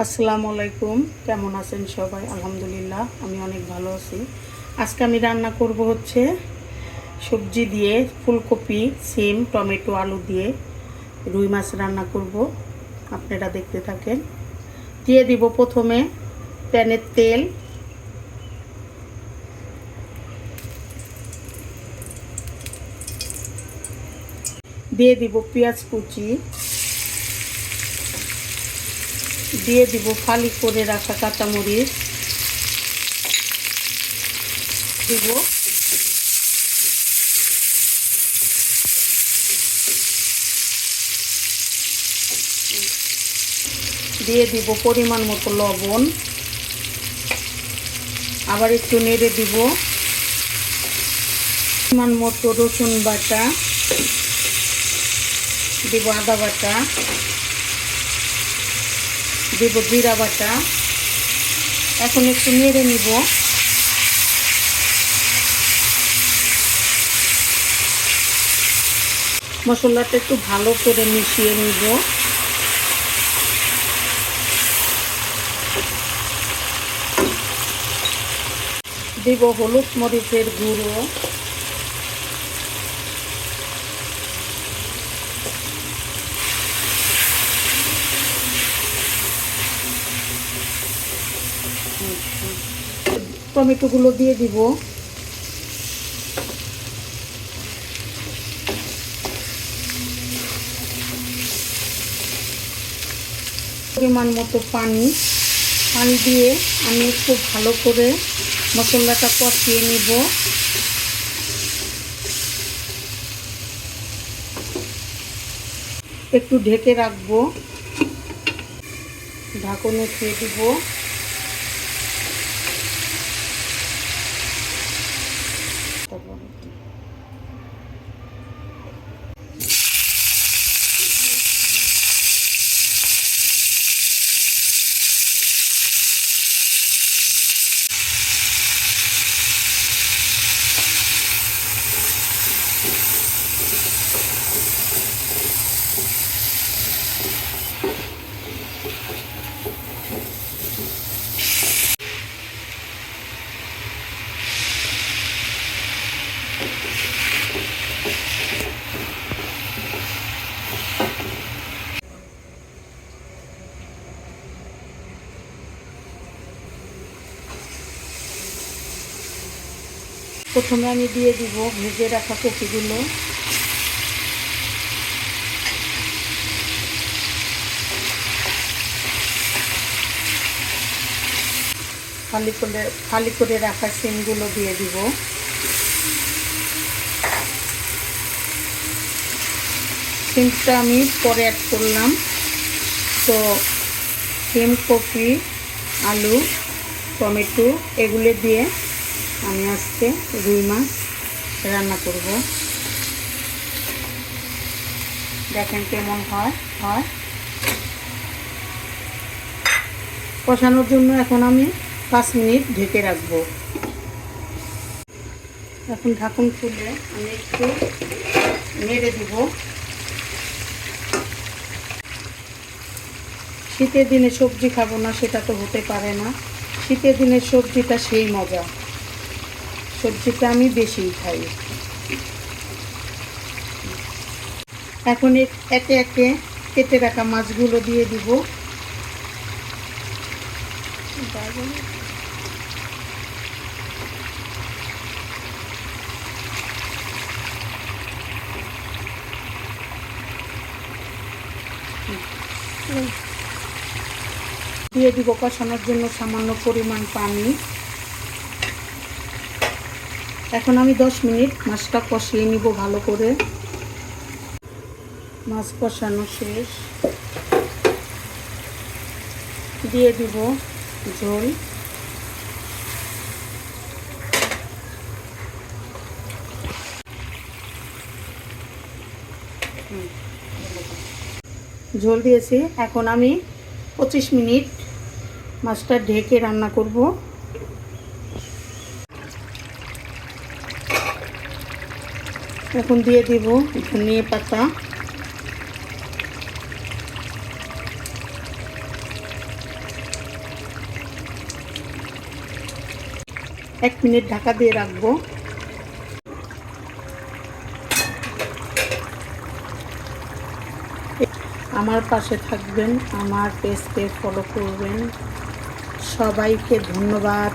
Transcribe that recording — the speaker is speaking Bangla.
আসসালামু আলাইকুম। কেমন আছেন সবাই? আলহামদুলিল্লাহ আমি অনেক ভালো আছি। আজকে আমি রান্না করব হচ্ছে সবজি দিয়ে ফুলকপি, সিম, টমেটো, আলু দিয়ে রুই মাছ রান্না করব। আপনারা দেখতে থাকেন। দিয়ে দিব প্রথমে প্যানে তেল, দিয়ে দিব পেঁয়াজ কুচি, দিয়ে দিব ফালি করে রাখা কাঁচামরিচ, দিব দিয়ে দিব পরিমাণ মতো লবণ, আবার একটু নেড়ে দিব পরিমাণ মতো রসুন বাটা, দিব আদা বাটা, দিব জিরা বাটা। এখন একটু নেড়ে নিব। মশলাটা একটু ভালো করে মিশিয়ে নিব। দিব হলুদ মরিচের গুঁড়ো, টমেটোগুলো দিয়ে দিব, পরিমাণ মতো পানি দিয়ে আমি একটু ভালো করে মশলাটা কষিয়ে নিব। একটু ঢেকে রাখবো, ঢাকন উঠিয়ে দিব। প্রথমে আমি দিয়ে দিব ভেজে রাখা কপিগুলো, ফালি করে রাখা সিমগুলো দিয়ে দিব। সিমটা আমি পরে অ্যাড করলাম। তো সিম, কপি, আলু, টমেটো এগুলো দিয়ে আমি আজকে রুই মাছ রান্না করব। দেখেন কেমন হয়। কষানোর জন্য এখন আমি 5 মিনিট ঢেকে রাখবো। এখন ঢাকন খুলে আমি একটু নেড়ে দিব। শীতের দিনে সবজি খাবো না সেটা তো হতে পারে না। শীতের দিনের সবজিটা সেই মজা, সবজিটা আমি বেশিই খাই। এখন একে একে কেটে রাখা মাছগুলো দিয়ে দিব। দিয়ে দিব কষানোর জন্য সামান্য পরিমাণ পানি। এখন আমি 10 মিনিট মাছটা কষিয়ে নিব ভালো করে। মাছ কষানো শেষ, দিয়ে দিব ঝোল। ঝোল দিয়েছি। এখন আমি 25 মিনিট মাছটা ঢেকে রান্না করব। এখন দিয়ে দিব ধনিয়া পাতা, 1 মিনিট ঢাকা দিয়ে রাখবো। আমার পাশে থাকবেন, আমার পেজকে ফলো করবেন। সবাইকে ধন্যবাদ।